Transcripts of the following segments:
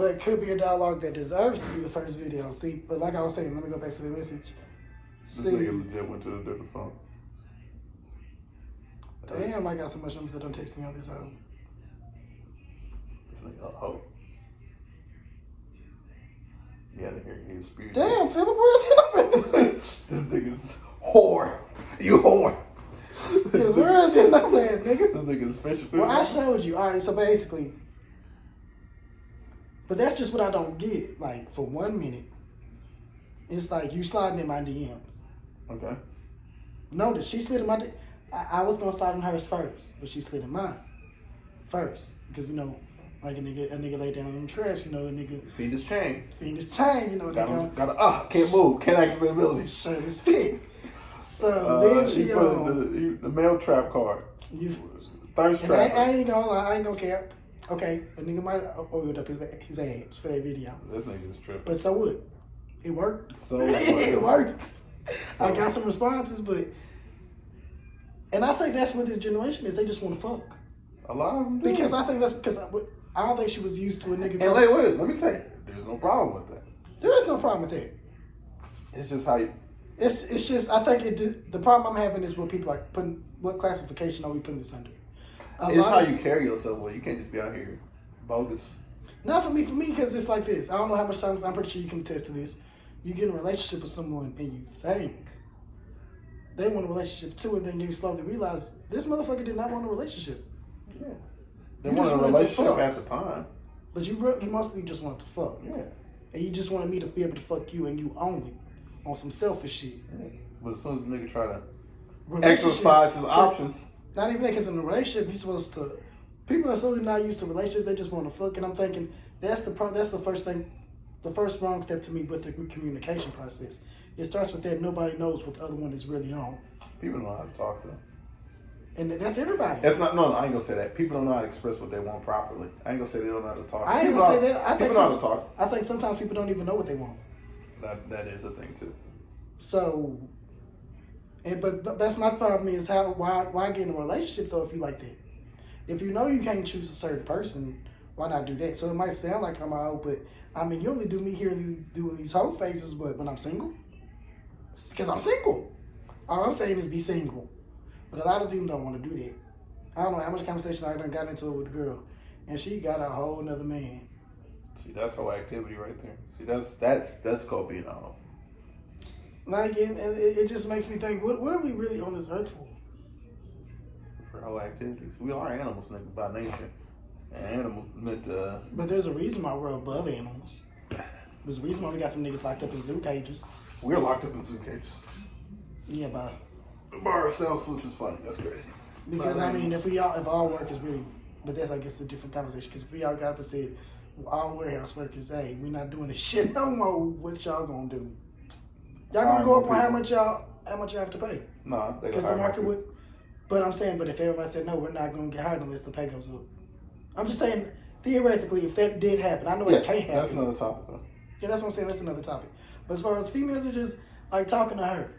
But it could be a dialogue that deserves to be the first video. See, but like I was saying, let me go back to the message. This nigga legit went to a different phone. Damn, I got so much numbers that don't text me on this hoe. This nigga, oh. You had to hear his speech. Damn, Philip, where's his number? This nigga's whore. You whore. Because where is his number at, nigga? This nigga's fishing. Well, I showed you. All right, so basically, but that's just what I don't get. Like, for 1 minute, it's like you sliding in my DMs. Okay. Notice, she slid in my I was going to slide in hers first, but she slid in mine first. Because, you know, like a nigga lay down in the traps, you know, a nigga... Feed his chain. Feed his chain, you know. Can't move, can't activate ability. Shirt his fit. So then she put the mail trap card. Thirst trap. I ain't gonna care. Okay, a nigga might have oiled up his ass for that video. This nigga's tripping. But so what? It worked. So it worked. So. I got some responses, but... And I think that's what this generation is. They just want to fuck. A lot of them do. Because I think that's because I don't think she was used to a nigga. And wait, let me say, there's no problem with that. There is no problem with that. It's just how you... It's just, I think the problem I'm having is what people like putting, what classification are we putting this under? It's how you carry yourself. Well, you can't just be out here bogus. Not for me, because it's like this. I don't know how much times, I'm pretty sure you can attest to this. You get in a relationship with someone and you think they want a relationship too, and then you slowly realize this motherfucker did not want a relationship. Yeah. They want a relationship at the time. But you mostly just wanted to fuck. Yeah. And you just wanted me to be able to fuck you and you only on some selfish shit. Yeah. But as soon as a nigga try to exercise his options. Not even because in a relationship, you're supposed to... People are so not used to relationships, they just want to fuck. And I'm thinking, that's the first thing, the first wrong step to me with the communication process. It starts with that nobody knows what the other one is really on. People don't know how to talk to them. And that's everybody. That's not, no, I ain't gonna say that. People don't know how to express what they want properly. I ain't gonna say they don't know how to talk. I ain't gonna say that. People know how to talk. I think sometimes people don't even know what they want. That is a thing too. So, but that's my problem is why get in a relationship though if you like that? If you know you can't choose a certain person, why not do that? So it might sound like I'm out, but I mean you only do me here doing these whole phases, but when I'm single, because I'm single. All I'm saying is be single. But a lot of them don't want to do that. I don't know how much conversation I done got into it with a girl, and she got a whole nother man. See, that's whole activity right there. See, that's called being on. Like, it just makes me think, what are we really on this earth for? For whole activities. We are animals, nigga, by nature. And animals meant to... But there's a reason why we're above animals. There's a reason why we got them niggas locked up in zoo cages. We're locked up in zoo cages. Yeah, by ourselves, which is funny. That's crazy. Because I mean, if all work is really, but that's I guess a different conversation. Because if we all got up and said, all warehouse workers, hey, we're not doing this shit no more. What y'all gonna do? Y'all gonna go up on how much y'all have to pay? Nah, because the market would. But I'm saying, but if everybody said no, we're not gonna get hired unless the pay goes up. I'm just saying, theoretically, if that did happen, I know it can't happen. That's another topic, though. Yeah, that's what I'm saying. That's another topic. But as far as females, it's just like talking to her.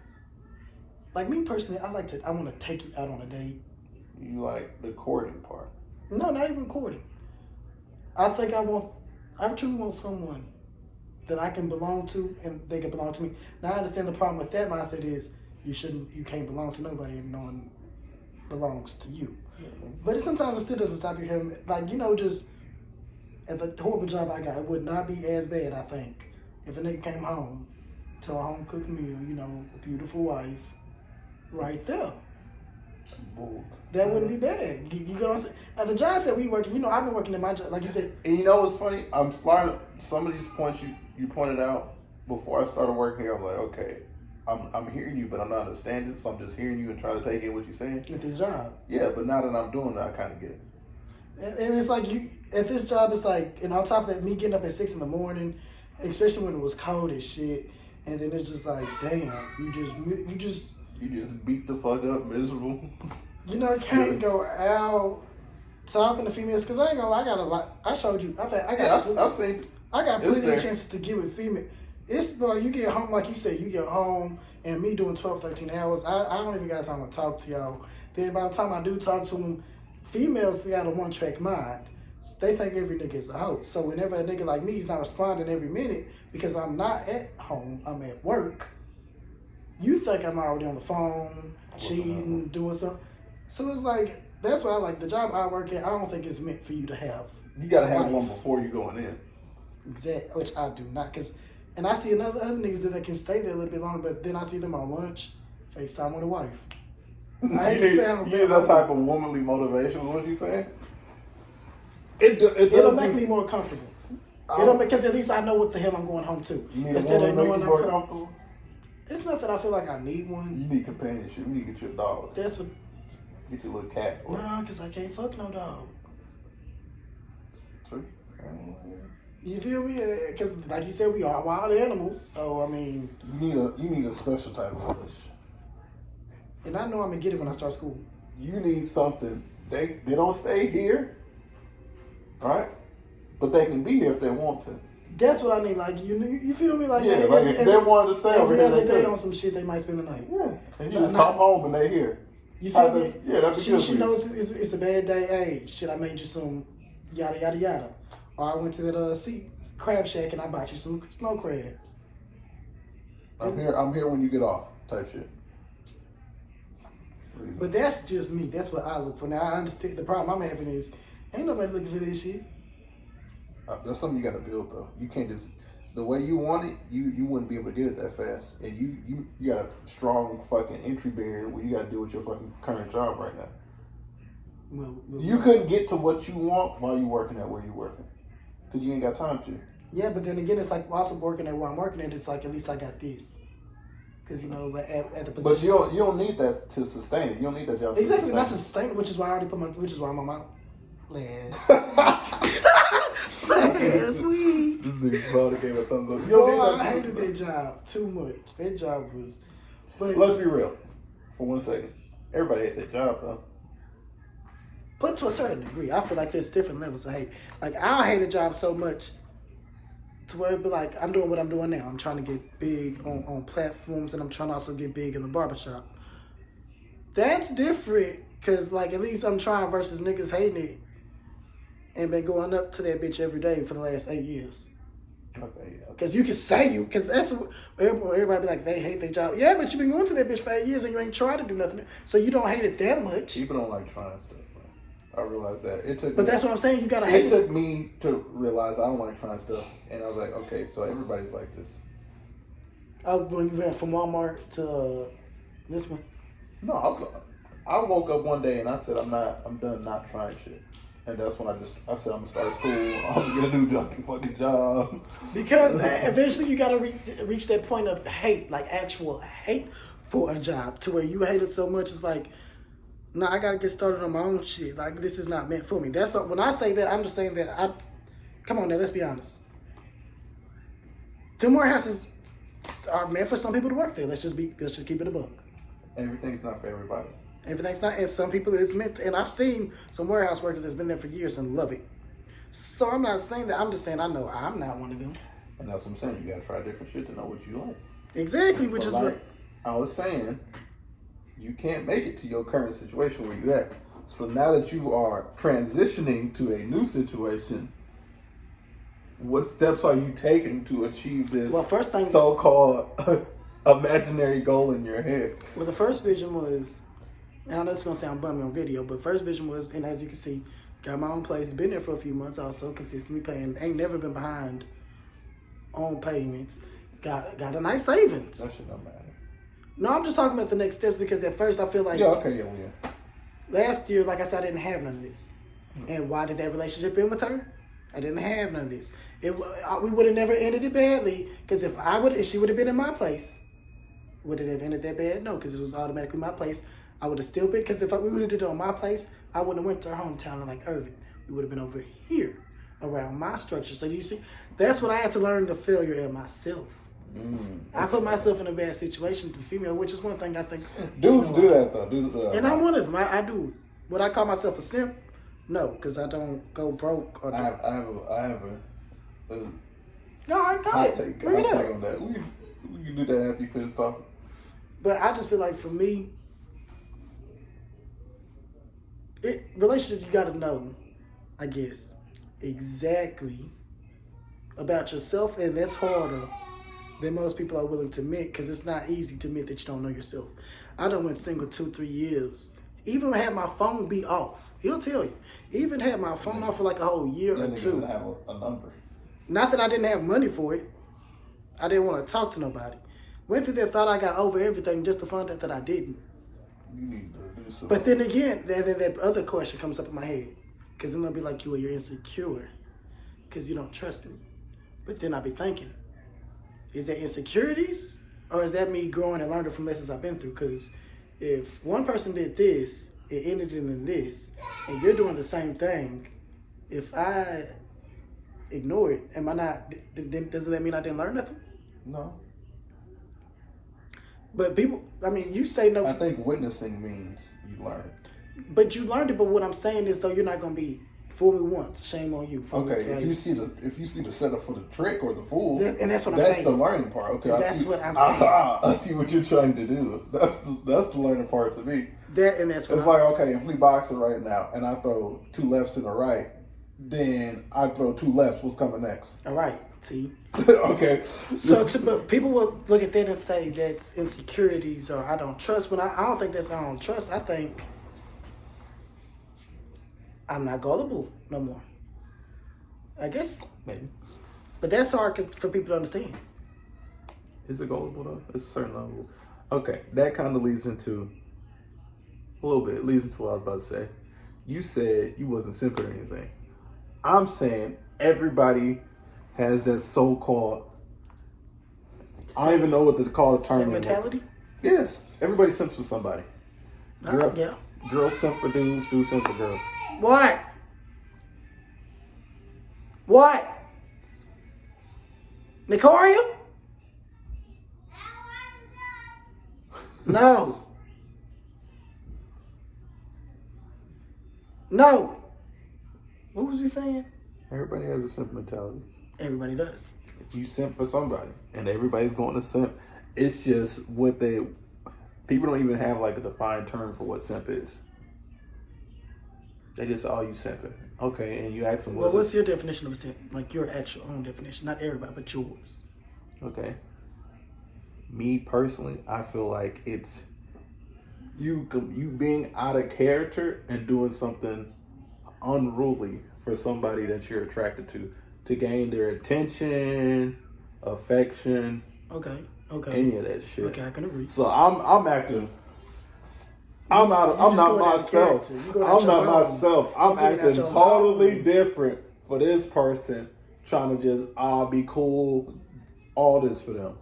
Like me personally, I want to take you out on a date. You like the courting part? No, not even courting. I truly want someone that I can belong to and they can belong to me. Now I understand the problem with that mindset is you can't belong to nobody and no one belongs to you. Mm-hmm. But sometimes it still doesn't stop you from, like, you know, just at the horrible job I got, it would not be as bad, I think, if a nigga came home to a home cooked meal, you know, a beautiful wife, right there. Ooh. That wouldn't be bad. You know what I'm saying? At the jobs that we work in, you know, I've been working in my job, like you said. And you know what's funny? I'm flying some of these points you pointed out before I started working here. I'm like, okay, I'm hearing you, but I'm not understanding. So I'm just hearing you and trying to take in what you're saying. At this job. Yeah, but now that I'm doing that, I kind of get it. And it's like at this job, it's like, and on top of that, me getting up at 6 a.m, especially when it was cold as shit, and then it's just like, damn, you just beat the fuck up, miserable. You know, I can't go out talking to females because I ain't gonna lie, I got a lot. I showed you. I got plenty of chances to get with female. It's, bro, you get home, like you said, you get home, and me doing 12, 13 hours, I don't even got time to talk to y'all. Then by the time I do talk to them, females got a one-track mind. they think every nigga is a hoe. So whenever a nigga like me is not responding every minute because I'm not at home, I'm at work, you think I'm already on the phone, cheating, doing something. So it's like, that's why I like the job I work at. I don't think it's meant for you to have. You gotta have one before you going in. Exactly, which I do not. And I see other niggas that can stay there a little bit longer, but then I see them on lunch, FaceTime with a wife. I hate to say I'm you need that type of womanly motivation, is what you saying? It'll make me more comfortable. Because at least I know what the hell I'm going home to. You need instead of knowing I'm more comfortable? It's not that I feel like I need one. You need companionship. You need to get your dog. That's what. Get your little cat. Nah, because I can't fuck no dog. True. You feel me? Because like you said, we are wild animals. So I mean, you need a special type of relationship. And I know I'm gonna get it when I start school. You need something. They don't stay here, right? But they can be here if they want to. That's what I need. Like you feel me? Like yeah, like if they wanted to stay over here, every other day on some shit, they might spend the night. Yeah, and you just come home and they here. You feel me? Yeah, that'd be good. She knows it's a bad day. Hey, shit, I made you some yada yada yada. Or I went to that crab shack and I bought you some snow crabs. I'm here when you get off, type shit. But that's just me. That's what I look for. Now I understand the problem I'm having is ain't nobody looking for this shit. That's something you got to build though. You can't just the way you want it. You wouldn't be able to get it that fast. And you got a strong fucking entry barrier where you got to do with your fucking current job right now. Well, you couldn't get to what you want while you working at where you working because you ain't got time to. Yeah, but then again, it's like also working at where I'm working at. It's like at least I got this. Because, at the position. But you don't need that to sustain it. You don't need that job. Exactly, not to sustain it, which is why I already which is why I'm on my last. Last week. This nigga's father gave a thumbs up. I hated that job too much. That job was. But let's be real, for 1 second. Everybody hates that job though. But to a certain degree, I feel like there's different levels of hate. Like I hate a job so much. To where it'd be like, I'm doing what I'm doing now. I'm trying to get big on platforms and I'm trying to also get big in the barbershop. That's different because, like, at least I'm trying versus niggas hating it and been going up to that bitch every day for the last 8 years. Okay, yeah. Because you can say because that's everybody be like, they hate their job. Yeah, but you've been going to that bitch for 8 years and you ain't tried to do nothing. So you don't hate it that much. People don't like trying stuff. I realized that. That's what I'm saying. You gotta hate it. It took me to realize I don't like trying stuff. And I was like, okay, so everybody's like this. When you went from Walmart to this one? No, I woke up one day and I said, I'm done not trying shit. And that's when I said, I'm gonna start school. I'm gonna get a new fucking job. Because eventually you gotta reach that point of hate, like actual hate for a job, to where you hate it so much, it's like, nah, I gotta get started on my own shit. Like, this is not meant for me. That's not, when I say that, I'm just saying that come on now, let's be honest. Them warehouses are meant for some people to work there. Let's just keep it a buck. Everything's not for everybody. Everything's not, and some people it's meant to, and I've seen some warehouse workers that's been there for years and love it. So I'm not saying that, I'm just saying I know I'm not one of them. And that's what I'm saying. You gotta try different shit to know what you like. Exactly, which is what I was saying. You can't make it to your current situation where you at. So now that you are transitioning to a new situation, what steps are you taking to achieve this so-called imaginary goal in your head? Well, the first vision was, and I know it's going to sound bummy on video, but first vision was, and as you can see, got my own place, been there for a few months, also consistently paying, ain't never been behind on payments, got a nice savings. That shit don't matter. No, I'm just talking about the next steps because at first I feel like... Last year, like I said, I didn't have none of this. And why did that relationship end with her? I didn't have none of this. We would have never ended it badly because if she would have been in my place, would it have ended that bad? No, because it was automatically my place. I would have still been, because if we would have did it on my place, I wouldn't have went to her hometown like Irving. We would have been over here around my structure. So you see, that's what I had to learn the failure in myself. I put myself in a bad situation to female, which is one thing I think dudes do that though. Dudes do that. And I'm one of them. I do. Would I call myself a simp? No, because I don't go broke. Or I have a no, I got it. Take Bring it up. on that. We can do that after you finish talking. But I just feel like for me, relationships you got to know, I guess, exactly about yourself, and that's harder than most people are willing to admit, because it's not easy to admit that you don't know yourself. I done went single 2-3 years. Even had my phone be off. He'll tell you. Even had my phone off for like a whole year or two. Didn't have a number. Not that I didn't have money for it. I didn't want to talk to nobody. Went through that, thought I got over everything, just to find out that I didn't. You need to do something. But then again, that other question comes up in my head. Because then they'll be like, you're insecure. Because you don't trust me. But then I'll be thinking, is that insecurities? Or is that me growing and learning from lessons I've been through? Because if one person did this, it ended in this, and you're doing the same thing, if I ignore it, am I not, doesn't that mean I didn't learn nothing? No. But people, I mean, you say no. I think witnessing means you learn it. But you learned it, but what I'm saying is, though, you're not going to be, fool me once, shame on you. Okay, if you see the setup for the trick or the fool, and that's what I'm saying. That's the learning part. Okay, that's what I'm saying. I see what you're trying to do. That's the learning part to me. That's what it's like, okay, if we boxing right now and I throw 2 lefts and a right, then I throw 2 lefts. What's coming next? All right, see. Okay. So, but people will look at that and say that's insecurities or I don't trust. When I don't think that's I don't trust. I think I'm not gullible no more. I guess Maybe. But that's hard for people to understand. Is it gullible though? It's a certain level. Okay, that kind of leads into a little bit. It leads into what I was about to say. You said you wasn't simping or anything. I'm saying everybody has that so-called, I don't even know what to call the term. Mentality? Yes. Everybody simps for somebody. Yeah. Girls simp for dudes, dudes simp for girls. What? What? Nicoria? No. No. What was you saying? Everybody has a simp mentality. Everybody does. You simp for somebody, and everybody's going to simp. It's just what people don't even have like a defined term for what simp is. They just, you simping. Okay, and you ask them, what's your definition of a simp? Like your actual own definition. Not everybody, but yours. Okay. Me personally, I feel like it's you being out of character and doing something unruly for somebody that you're attracted to gain their attention, affection. Okay. Any of that shit. Okay, I can agree. So I'm acting. I'm not myself. I'm not myself. I'm acting totally different for this person, trying to just be cool, all this for them.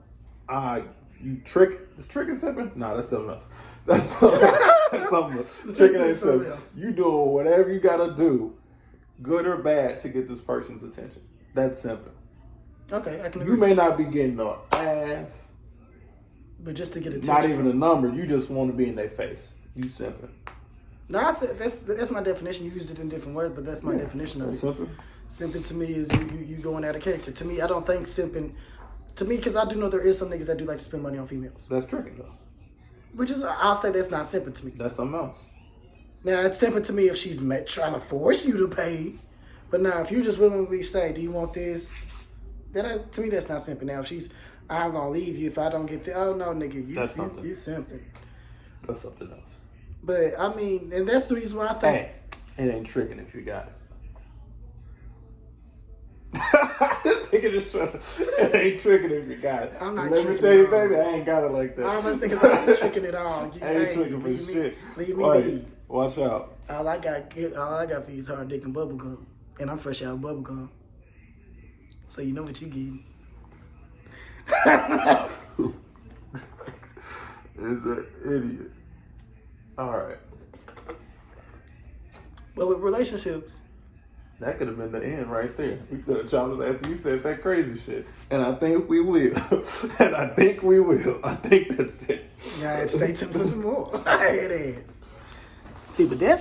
You trick. Is tricking simping? No, that's something else. That's something else. Tricking ain't simping. You doing whatever you gotta do, good or bad, to get this person's attention. That's simping. Okay, I can agree. You may not be getting no ass, but just to get attention. Not even a number. You just want to be in their face. You simping. No, I said that's my definition. You use it in different words, but that's my definition of it. Simping. Simping to me is you going out of character. To me, I don't think simping. To me, because I do know there is some niggas that do like to spend money on females. That's tricking though. Which is, I'll say that's not simping to me. That's something else. Now, it's simping to me if she's trying to force you to pay. But now, if you just willingly say, do you want this? Then to me, that's not simping. Now, if she's, I'm going to leave you if I don't get this. Oh, no, nigga, you simping. That's something else. But, I mean, and that's the reason why I think. Hey, it ain't tricking if you got it. It ain't tricking if you got it. I'm not Let me tell you, baby, I ain't got it like that. I'm not thinking about tricking it all. I ain't tricking for shit. Leave me be. Watch out. All I got for you is hard dick and bubble gum. And I'm fresh out of bubble gum. So you know what you getting. Is an idiot. Alright. But with relationships, that could have been the end right there. We could have chopped it after you said that crazy shit. And I think we will. I think that's it. Yeah, stay tuned for some more. It is. See, but that's